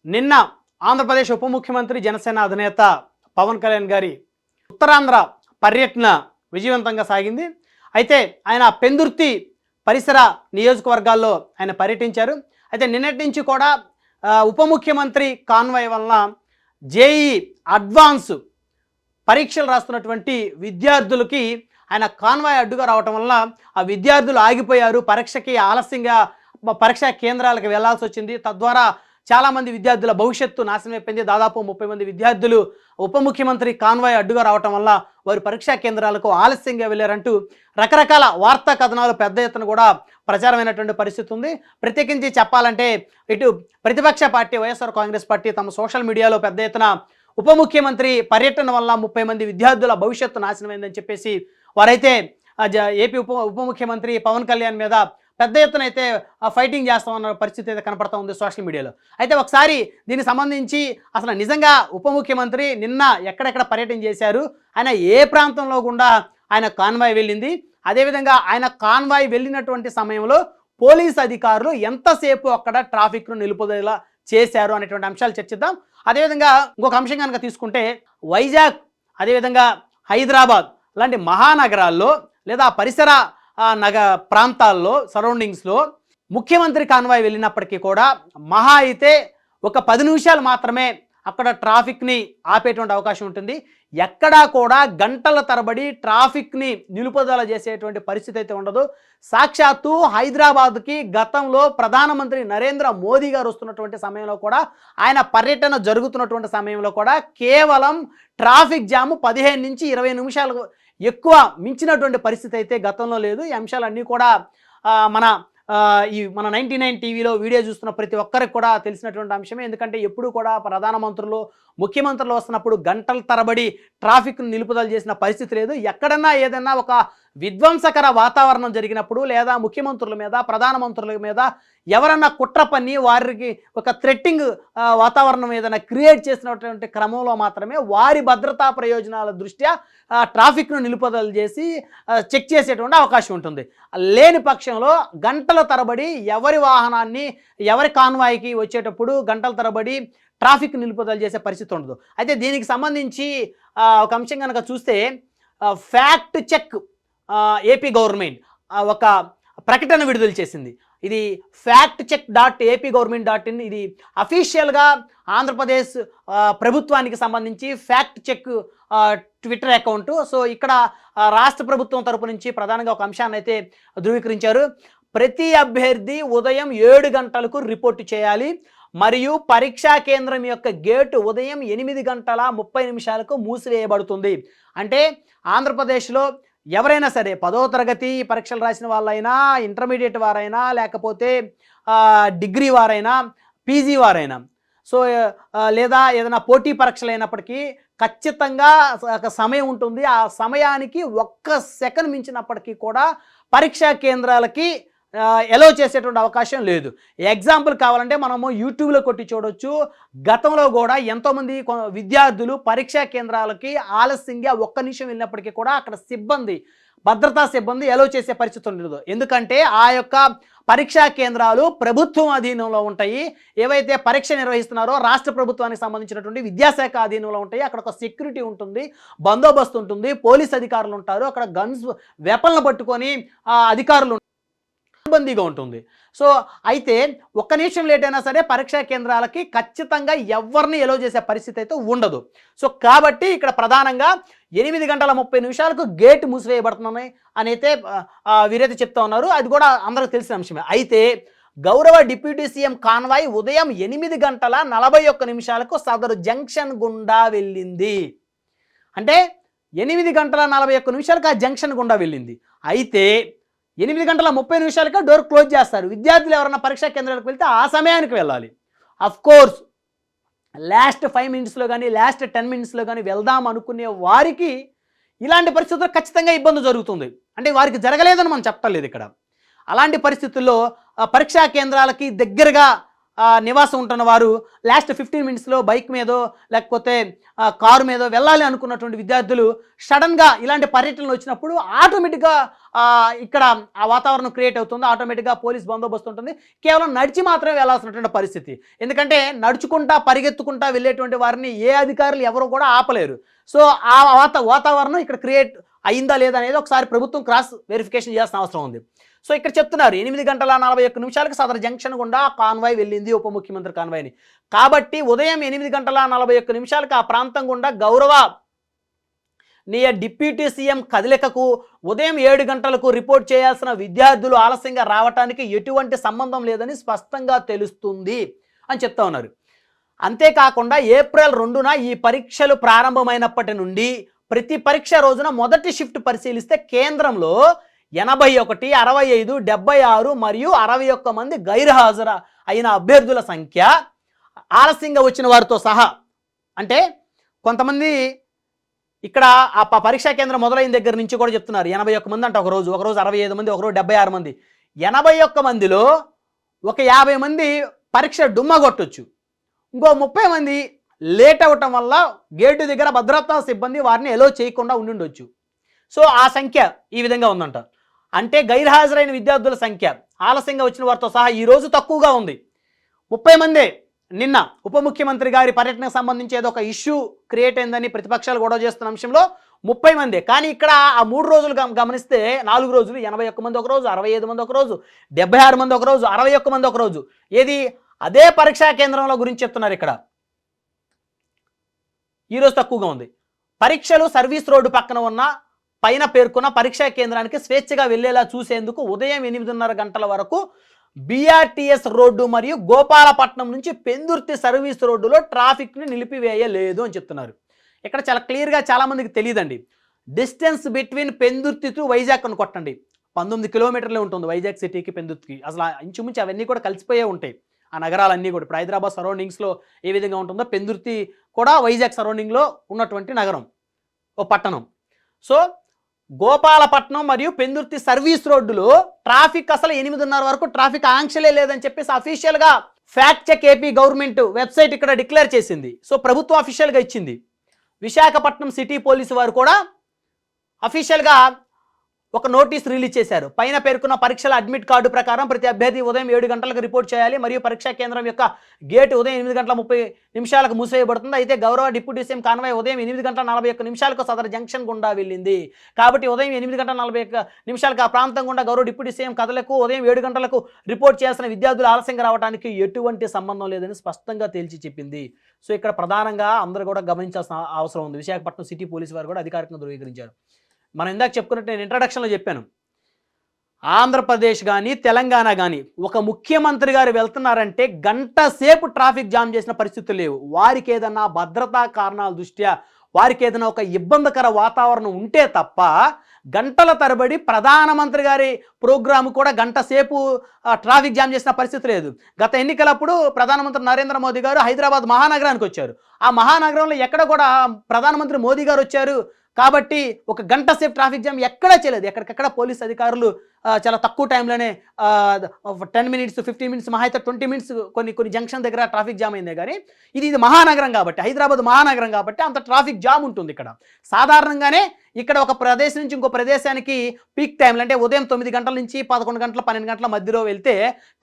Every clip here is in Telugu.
నిన్న ఆంధ్రప్రదేశ్ ఉప ముఖ్యమంత్రి జనసేన అధినేత పవన్ కళ్యాణ్ గారి ఉత్తరాంధ్ర పర్యటన విజయవంతంగా సాగింది. అయితే ఆయన పెందుర్తి పరిసర నియోజకవర్గాల్లో ఆయన పర్యటించారు. అయితే నిన్నటి నుంచి కూడా ఉప ముఖ్యమంత్రి కాన్వాయ్ వలన జేఈ అడ్వాన్స్ పరీక్షలు రాస్తున్నటువంటి విద్యార్థులకి ఆయన కాన్వాయ్ అడ్డుగా రావటం వలన ఆ విద్యార్థులు ఆగిపోయారు. పరీక్షకి ఆలస్యంగా పరీక్షా కేంద్రాలకు వెళ్లాల్సి వచ్చింది. తద్వారా చాలామంది విద్యార్థుల భవిష్యత్తు నాశనం అయిపోయింది. దాదాపు 30 మంది విద్యార్థులు ఉప ముఖ్యమంత్రి కాన్వాయ్ అడ్డుగా రావటం వల్ల వారు పరీక్షా కేంద్రాలకు ఆలస్యంగా వెళ్ళారంటూ రకరకాల వార్తా కథనాలు పెద్ద ఎత్తున కూడా ప్రచారమైనటువంటి పరిస్థితి ఉంది. ప్రత్యేకించి చెప్పాలంటే ఇటు ప్రతిపక్ష పార్టీ వైఎస్ఆర్ కాంగ్రెస్ పార్టీ తమ సోషల్ మీడియాలో పెద్ద ఎత్తున ఉప ముఖ్యమంత్రి పర్యటన వల్ల 30 మంది విద్యార్థుల భవిష్యత్తు నాశనమైందని చెప్పేసి వారైతే ఏపీ ఉప ముఖ్యమంత్రి పవన్ కళ్యాణ్ మీద పెద్ద ఎత్తున అయితే ఫైటింగ్ చేస్తామన్న పరిస్థితి అయితే కనపడతా ఉంది సోషల్ మీడియాలో. అయితే ఒకసారి దీనికి సంబంధించి అసలు నిజంగా ఉప ముఖ్యమంత్రి నిన్న ఎక్కడెక్కడ పర్యటన చేశారు, ఆయన ఏ ప్రాంతంలో గుండా ఆయన కాన్వాయ్ వెళ్ళింది, అదేవిధంగా ఆయన కాన్వాయ్ వెళ్ళినటువంటి సమయంలో పోలీస్ అధికారులు ఎంతసేపు అక్కడ ట్రాఫిక్ను నిలుపుదల చేశారు అనేటువంటి అంశాలు చర్చిద్దాం. అదేవిధంగా ఇంకొక అంశం కనుక తీసుకుంటే వైజాగ్ అదేవిధంగా హైదరాబాద్ లాంటి మహానగరాల్లో లేదా పరిసర ప్రాంతాల్లో సరౌండింగ్స్లో ముఖ్యమంత్రి కాన్వాయ్ వెళ్ళినప్పటికీ కూడా మహా అయితే ఒక 10 నిమిషాలు మాత్రమే అక్కడ ట్రాఫిక్ని ఆపేటువంటి అవకాశం ఉంటుంది. ఎక్కడా కూడా గంటల తరబడి ట్రాఫిక్ని నిలుపుదల చేసేటువంటి పరిస్థితి అయితే ఉండదు. సాక్షాత్తు హైదరాబాద్కి గతంలో ప్రధానమంత్రి నరేంద్ర మోదీ గారు వస్తున్నటువంటి సమయంలో కూడా ఆయన పర్యటన జరుగుతున్నటువంటి సమయంలో కూడా కేవలం ట్రాఫిక్ జాము 15 నుంచి 20 నిమిషాలు ఎక్కువ మించినటువంటి పరిస్థితి అయితే గతంలో లేదు. ఈ అంశాలన్నీ కూడా మన 99 టీవీలో వీడియో చూస్తున్న ప్రతి ఒక్కరికి కూడా తెలిసినటువంటి అంశమే. ఎందుకంటే ఎప్పుడు కూడా ప్రధానమంత్రులు ముఖ్యమంత్రులు వస్తున్నప్పుడు గంటల తరబడి ట్రాఫిక్ను నిలుపుదల చేసిన పరిస్థితి లేదు. ఎక్కడన్నా ఏదన్నా ఒక విధ్వంసకర వాతావరణం జరిగినప్పుడు లేదా ముఖ్యమంత్రుల మీద ప్రధానమంత్రుల మీద ఎవరన్నా కుట్ర పన్ని వారికి ఒక థ్రెట్టింగ్ వాతావరణం ఏదైనా క్రియేట్ చేసినటువంటి క్రమంలో మాత్రమే వారి భద్రతా ప్రయోజనాల దృష్ట్యా ట్రాఫిక్ను నిలుపుదల చేసి చెక్ చేసేటువంటి అవకాశం ఉంటుంది. లేని పక్షంలో గంటల తరబడి ఎవరి వాహనాన్ని ఎవరి కాన్వాయ్కి వచ్చేటప్పుడు గంటల తరబడి ట్రాఫిక్ నిలుపుదల చేసే పరిస్థితి ఉండదు. అయితే దీనికి సంబంధించి ఒక అంశం కనుక చూస్తే ఫ్యాక్ట్ చెక్ ఏపీ గవర్నమెంట్ ఒక ప్రకటన విడుదల చేసింది. ఇది factcheck.apgovernment.in. ఇది అఫీషియల్గా ఆంధ్రప్రదేశ్ ప్రభుత్వానికి సంబంధించి fact check Twitter account. So ఇక్కడ రాష్ట్ర ప్రభుత్వం తరపు నుంచి ప్రధానంగా ఒక అంశాన్ని అయితే ధృవీకరించారు. ప్రతి అభ్యర్థి ఉదయం 7 గంటలకు రిపోర్టు చేయాలి మరియు పరీక్షా కేంద్రం యొక్క గేటు ఉదయం 8:30 మూసివేయబడుతుంది. అంటే ఆంధ్రప్రదేశ్లో ఎవరైనా సరే 10వ తరగతి పరీక్షలు రాసిన వాళ్ళైనా, ఇంటర్మీడియట్ వారైనా, లేకపోతే డిగ్రీ వారైనా, పీజీ వారైనా, సో లేదా ఏదైనా పోటీ పరీక్షలు అయినప్పటికీ ఖచ్చితంగా ఒక సమయం ఉంటుంది. ఆ సమయానికి 1 సెకండ్ మించినప్పటికీ కూడా పరీక్షా కేంద్రాలకి ఎలో చేసేటువంటి అవకాశం లేదు. ఎగ్జాంపుల్ కావాలంటే మనము యూట్యూబ్లో కొట్టి చూడవచ్చు. గతంలో కూడా ఎంతోమంది విద్యార్థులు పరీక్షా కేంద్రాలకి ఆలస్యంగా 1 నిమిషం వెళ్ళినప్పటికీ కూడా అక్కడ భద్రతా సిబ్బంది ఎలో చేసే పరిస్థితి ఉండదు. ఎందుకంటే ఆ యొక్క పరీక్షా కేంద్రాలు ప్రభుత్వం అధీనంలో ఉంటాయి. ఏవైతే పరీక్ష నిర్వహిస్తున్నారో రాష్ట్ర ప్రభుత్వానికి సంబంధించినటువంటి విద్యాశాఖ అధీనంలో ఉంటాయి. అక్కడ ఒక సెక్యూరిటీ ఉంటుంది, బందోబస్తు ఉంటుంది, పోలీస్ అధికారులు ఉంటారు, అక్కడ గన్స్ వెపన్లు పట్టుకొని అధికారులు బందీగా ఉంటుంది. సో అయితే 1 నిమిషం లేట్ అయినా సరే పరీక్షా కేంద్రాలకి ఖచ్చితంగా ఎవరిని ఎలో చేసే పరిస్థితి అయితే ఉండదు. సో కాబట్టి ఇక్కడ ప్రధానంగా 8:30 గేట్ మూసివేయబడుతున్నాయి అని అయితే వీరైతే చెప్తా ఉన్నారు. అది కూడా అందరికీ తెలిసిన అంశమే. అయితే గౌరవ డిప్యూటీ సీఎం కాన్వాయ్ ఉదయం 8:41 సదరు జంక్షన్ గుండా వెళ్ళింది. అంటే 8:41 ఆ జంక్షన్ గుండా వెళ్ళింది. అయితే 8:30 డోర్ క్లోజ్ చేస్తారు. విద్యార్థులు ఎవరైనా పరీక్షా కేంద్రాలకు వెళ్తే ఆ సమయానికి వెళ్ళాలి. అఫ్కోర్స్ లాస్ట్ 5 మినిట్స్లో కానీ లాస్ట్ 10 మినిట్స్లో కానీ వెళ్దాం అనుకునే వారికి ఇలాంటి పరిస్థితుల్లో ఖచ్చితంగా ఇబ్బంది జరుగుతుంది. అంటే వారికి జరగలేదని మనం చెప్పలేదు ఇక్కడ. అలాంటి పరిస్థితుల్లో పరీక్షా కేంద్రాలకి దగ్గరగా నివాసం ఉంటున్న వారు లాస్ట్ 15 మినిట్స్లో బైక్ మీదో లేకపోతే కారు మీదో వెళ్ళాలి అనుకున్నటువంటి విద్యార్థులు సడన్గా ఇలాంటి పర్యటనలు వచ్చినప్పుడు ఆటోమేటిక్గా ఇక్కడ ఆ వాతావరణం క్రియేట్ అవుతుంది, ఆటోమేటిక్గా పోలీస్ బందోబస్తు ఉంటుంది. కేవలం నడిచి మాత్రమే వెళ్ళాల్సినటువంటి పరిస్థితి. ఎందుకంటే నడుచుకుంటా పరిగెత్తుకుంటా వెళ్ళేటువంటి వారిని ఏ అధికారులు ఎవరు కూడా ఆపలేరు. సో ఆ వాతావరణం ఇక్కడ క్రియేట్ అయిందా లేదా అనేది ఒకసారి ప్రభుత్వం క్రాస్ వెరిఫికేషన్ చేయాల్సిన అవసరం ఉంది. సో ఇక్కడ చెప్తున్నారు 8:41 సదర్ జంక్షన్ గుండా కాన్వాయ్ వెళ్ళింది, ఉప ముఖ్యమంత్రి కాన్వాయ్ని. కాబట్టి ఉదయం 8:41 ఆ ప్రాంతం గుండా గౌరవ డిప్యూటీ సీఎం కదలికకు ఉదయం 7 గంటలకు రిపోర్ట్ చేయాల్సిన విద్యార్థులు ఆలస్యంగా రావడానికి ఎటువంటి సంబంధం లేదని స్పష్టంగా తెలుస్తుంది అని చెప్తా ఉన్నారు. అంతేకాకుండా ఏప్రిల్ 2న ఈ పరీక్షలు ప్రారంభమైనప్పటి నుండి ప్రతి పరీక్ష రోజున మొదటి షిఫ్ట్ పరిశీలిస్తే కేంద్రంలో 81, 65, 76 మరియు 61 మంది గైర్హాజరు అయిన అభ్యర్థుల సంఖ్య ఆలస్యంగా వచ్చిన వారితో సహా. అంటే కొంతమంది ఇక్కడ ఆ పరీక్షా కేంద్రం మొదలైన దగ్గర నుంచి కూడా చెప్తున్నారు 81 మంది అంట ఒకరోజు 65 మంది, ఒకరోజు 76 మంది. 81 మందిలో ఒక 50 మంది పరీక్ష డుమ్మా కొట్టొచ్చు, ఇంకో 30 మంది లేట్ అవ్వటం వల్ల గేటు దగ్గర భద్రతా సిబ్బంది వారిని ఎలో చేయకుండా ఉండుండొచ్చు. సో ఆ సంఖ్య ఈ విధంగా ఉందంట. అంటే గైర్హాజరైన విద్యార్థుల సంఖ్య ఆలస్యంగా వచ్చిన వారితో సహా ఈరోజు తక్కువగా ఉంది. 30 మందే. నిన్న ఉప ముఖ్యమంత్రి గారి పర్యటనకు సంబంధించి ఏదో ఒక ఇష్యూ క్రియేట్ అయిందని ప్రతిపక్షాలు గొడవ చేస్తున్న అంశంలో 30 మందే. కానీ ఇక్కడ ఆ 3 రోజులు గమనిస్తే 4 రోజులు 81 మంది ఒకరోజు, 65 మంది ఒకరోజు, 76 మంది ఒకరోజు, 61 మంది ఒకరోజు. ఏది అదే పరీక్షా కేంద్రంలో గురించి చెప్తున్నారు ఇక్కడ. ఈరోజు తక్కువగా ఉంది. పరీక్షలు సర్వీస్ రోడ్డు పక్కన ఉన్న పైన పేర్కొన్న పరీక్షా కేంద్రానికి స్వేచ్ఛగా వెళ్లేలా చూసేందుకు ఉదయం 8:30 గంటల వరకు బీఆర్టీఎస్ రోడ్డు మరియు గోపాలపట్నం నుంచి పెందుర్తి సర్వీస్ రోడ్డులో ట్రాఫిక్ని నిలిపివేయలేదు అని చెప్తున్నారు. ఇక్కడ చాలా క్లియర్గా చాలామందికి తెలియదండి. Distance between Pendurthi to Vizag అని కొట్టండి, 19 కిలోమీటర్లే ఉంటుంది వైజాగ్ సిటీకి పెందుర్తికి. అసలు ఇంచుమించు అవన్నీ కూడా కలిసిపోయే ఉంటాయి ఆ నగరాలన్నీ కూడా. ఇప్పుడు హైదరాబాద్ సరౌండింగ్స్లో ఏ విధంగా ఉంటుందో పెందుర్తి కూడా వైజాగ్ సరౌండింగ్లో ఉన్నటువంటి నగరం, ఓ పట్టణం. సో గోపాలపట్నం మరియు పెందుర్తి సర్వీస్ రోడ్డులో ట్రాఫిక్ అసలు 8:30 వరకు ట్రాఫిక్ ఆంక్షలే లేదని చెప్పేసి అఫీషియల్గా fact check AP government website ఇక్కడ డిక్లేర్ చేసింది. సో ప్రభుత్వం అఫీషియల్గా ఇచ్చింది. విశాఖపట్నం సిటీ పోలీసు వారు కూడా అఫీషియల్గా ఒక నోటీస్ రిలీజ్ చేశారు. పైన పేర్కొన్న పరీక్షల అడ్మిట్ కార్డు ప్రకారం ప్రతి అభ్యర్థి ఉదయం 7 గంటలకు రిపోర్ట్ చేయాలి మరియు పరీక్షా కేంద్రం యొక్క గేటు ఉదయం 8:30 మూసివేయబడుతుంది. అయితే గౌరవ డిప్యూటీ సీఎం కాన్వాయ్ ఉదయం 8:41 సదర్ జంక్షన్ గుండా వెళ్ళింది. కాబట్టి ఉదయం 8:41 ఆ ప్రాంతం గుండా గౌరవ డిప్యూటీ సీఎం కథలకు ఉదయం 7 గంటలకు రిపోర్ట్ చేయాల్సిన విద్యార్థులు ఆలస్యంగా రావడానికి ఎటువంటి సంబంధం లేదని స్పష్టంగా తేల్చి చెప్పింది. సో ఇక్కడ ప్రధానంగా అందరూ కూడా గమనించాల్సిన అవసరం ఉంది. విశాఖపట్నం సిటీ పోలీసు వారు కూడా అధికారికంగా ధృవీకరించారు. మనం ఇందాక చెప్పుకున్నట్టు నేను ఇంట్రడక్షన్లో చెప్పాను, ఆంధ్రప్రదేశ్ కానీ తెలంగాణ కానీ ఒక ముఖ్యమంత్రి గారు వెళ్తున్నారంటే గంట సేపు ట్రాఫిక్ జామ్ చేసిన పరిస్థితులు లేవు. వారికి ఏదన్నా భద్రతా కారణాల దృష్ట్యా వారికి ఏదైనా ఒక ఇబ్బందికర వాతావరణం ఉంటే తప్ప గంటల తరబడి ప్రధానమంత్రి గారి ప్రోగ్రాము కూడా గంట సేపు ట్రాఫిక్ జామ్ చేసిన పరిస్థితి లేదు. గత ఎన్నికలప్పుడు ప్రధానమంత్రి నరేంద్ర మోదీ గారు హైదరాబాద్ మహానగరానికి వచ్చారు. ఆ మహానగరంలో ఎక్కడ కూడా ప్రధానమంత్రి మోదీ గారు వచ్చారు కాబట్టి ఒక గంట సేపు ట్రాఫిక్ జామ్ ఎక్కడా చేయలేదు. ఎక్కడికక్కడ పోలీస్ అధికారులు చాలా తక్కువ టైంలోనే 10 మినిట్స్ 15 మినిట్స్ మహా అయితే 20 మినిట్స్ కొన్ని జంక్షన్ దగ్గర ట్రాఫిక్ జామ్ అయిందే. కానీ ఇది మహానగరం కాబట్టి, హైదరాబాద్ మహానగరం కాబట్టి అంత ట్రాఫిక్ జామ్ ఉంటుంది ఇక్కడ. సాధారణంగానే ఇక్కడ ఒక ప్రదేశం నుంచి ఇంకో ప్రదేశానికి పీక్ టైంలో అంటే ఉదయం 9 గంటల నుంచి 11 గంటల 12 గంటల మధ్యలో వెళ్తే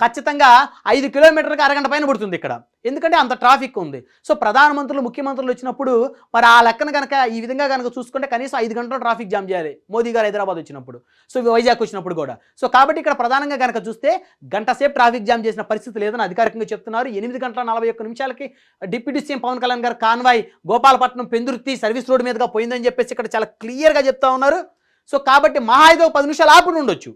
ఖచ్చితంగా 5 కిలోమీటర్లకు అరగంట పైన పడుతుంది ఇక్కడ, ఎందుకంటే అంత ట్రాఫిక్ ఉంది. సో ప్రధానమంత్రులు ముఖ్యమంత్రులు వచ్చినప్పుడు మరి ఆ లెక్కన కనుక ఈ విధంగా కనుక చూసుకుంటే కనీసం 5 గంటలు ట్రాఫిక్ జామ్ చేయాలి మోదీ గారు హైదరాబాద్ వచ్చినప్పుడు, సో వైజాగ్ వచ్చినప్పుడు కూడా. సో కాబట్టి ఇక్కడ ప్రధానంగా కనుక చూస్తే గంట సేపు ట్రాఫిక్ జామ్ చేసిన పరిస్థితి లేదని అధికారికంగా చెప్తున్నారు. 8:41 డిప్యూటీ సీఎం పవన్ కళ్యాణ్ గారు convoy Gopalapatnam Pendurthi service road మీదుగా పోయిందని చెప్పేసి ఇక్కడ చాలా క్లియర్గా చెప్తా ఉన్నారు. సో కాబట్టి మహా అయితే 10 నిమిషాలు ఆపుడు ఉండొచ్చు.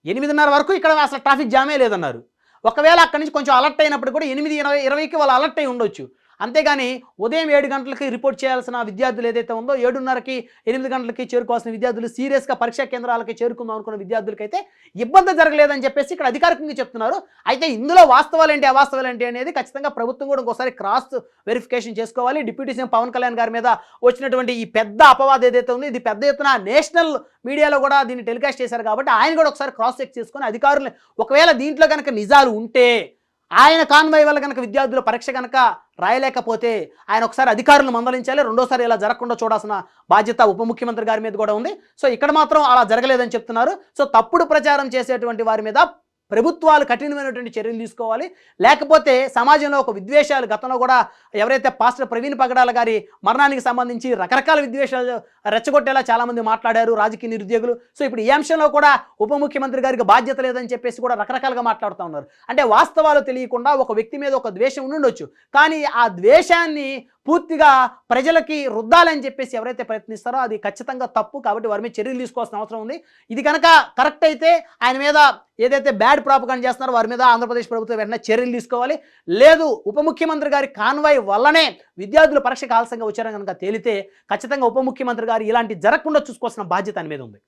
8:30 వరకు ఇక్కడ అసలు ట్రాఫిక్ జామే లేదన్నారు. ఒకవేళ అక్కడి నుంచి కొంచెం అలర్ట్ అయినప్పుడు కూడా 8:20 వాళ్ళు అలర్ట్ అయి ఉండొచ్చు. అంతేగాని ఉదయం 7 గంటలకి రిపోర్ట్ చేయాల్సిన విద్యార్థులు ఏదైతే ఉందో 7:30కి 8 గంటలకి చేరుకోవాల్సిన విద్యార్థులు సీరియస్గా పరీక్షా కేంద్రాలకి చేరుకుందాం అనుకున్న విద్యార్థులకైతే ఇబ్బంది జరగలేదని చెప్పేసి ఇక్కడ అధికారికంగా చెప్తున్నారు. అయితే ఇందులో వాస్తవాలు ఏంటి అవాస్తవాలు ఏంటి అనేది ఖచ్చితంగా ప్రభుత్వం కూడా ఇంకోసారి క్రాస్ వెరిఫికేషన్ చేసుకోవాలి. డిప్యూటీ సీఎం పవన్ కళ్యాణ్ గారి మీద వచ్చినటువంటి ఈ పెద్ద అపవాదం ఏదైతే ఉందో ఇది పెద్ద ఎత్తున నేషనల్ మీడియాలో కూడా దీన్ని టెలికాస్ట్ చేశారు కాబట్టి ఆయన కూడా ఒకసారి క్రాస్ చెక్ చేసుకొని అధికారులు ఒకవేళ దీంట్లో కనుక నిజాలు ఉంటే ఆయన కాన్వాయ్ వల్ల కనుక విద్యార్థుల పరీక్ష కనుక రాయలేకపోతే ఆయన ఒకసారి అధికారులను మందలించాలి, రెండోసారి ఇలా జరగకుండా చూడాల్సిన బాధ్యత ఉప ముఖ్యమంత్రి గారి మీద కూడా ఉంది. సో ఇక్కడ మాత్రం అలా జరగలేదని చెప్తున్నారు. సో తప్పుడు ప్రచారం చేసేటువంటి వారి మీద ప్రభుత్వాలు కఠినమైనటువంటి చర్యలు తీసుకోవాలి. లేకపోతే సమాజంలో ఒక విద్వేషాలు, గతంలో కూడా ఎవరైతే పాస్టర్ ప్రవీణ్ పగడాల గారి మరణానికి సంబంధించి రకరకాల విద్వేషాలు రెచ్చగొట్టేలా చాలామంది మాట్లాడారు రాజకీయ నిరుద్యోగులు. సో ఇప్పుడు ఈ అంశంలో కూడా ఉప ముఖ్యమంత్రి గారికి బాధ్యత లేదని చెప్పేసి కూడా రకరకాలుగా మాట్లాడుతూ ఉన్నారు. అంటే వాస్తవాలు తెలియకుండా ఒక వ్యక్తి మీద ఒక ద్వేషం ఉండుండొచ్చు, కానీ ఆ ద్వేషాన్ని పూర్తిగా ప్రజలకి రుద్దాలని చెప్పేసి ఎవరైతే ప్రయత్నిస్తారో అది ఖచ్చితంగా తప్పు. కాబట్టి వారి మీద చర్యలు తీసుకోవాల్సిన అవసరం ఉంది. ఇది కనుక కరెక్ట్ అయితే ఆయన మీద ఏదైతే బ్యాడ్ ప్రాపగాండా చేస్తున్నారో వారి మీద ఆంధ్రప్రదేశ్ ప్రభుత్వం వెంటనే చర్యలు తీసుకోవాలి. లేదు ఉప ముఖ్యమంత్రి గారి కాన్వాయ్ వల్లనే విద్యార్థులు పరీక్షకు ఆలస్యంగా వచ్చారని కనుక తేలితే ఖచ్చితంగా ఉప ముఖ్యమంత్రి గారు ఇలాంటి జరగకుండా చూసుకోవాల్సిన బాధ్యత ఆయన మీద ఉంది.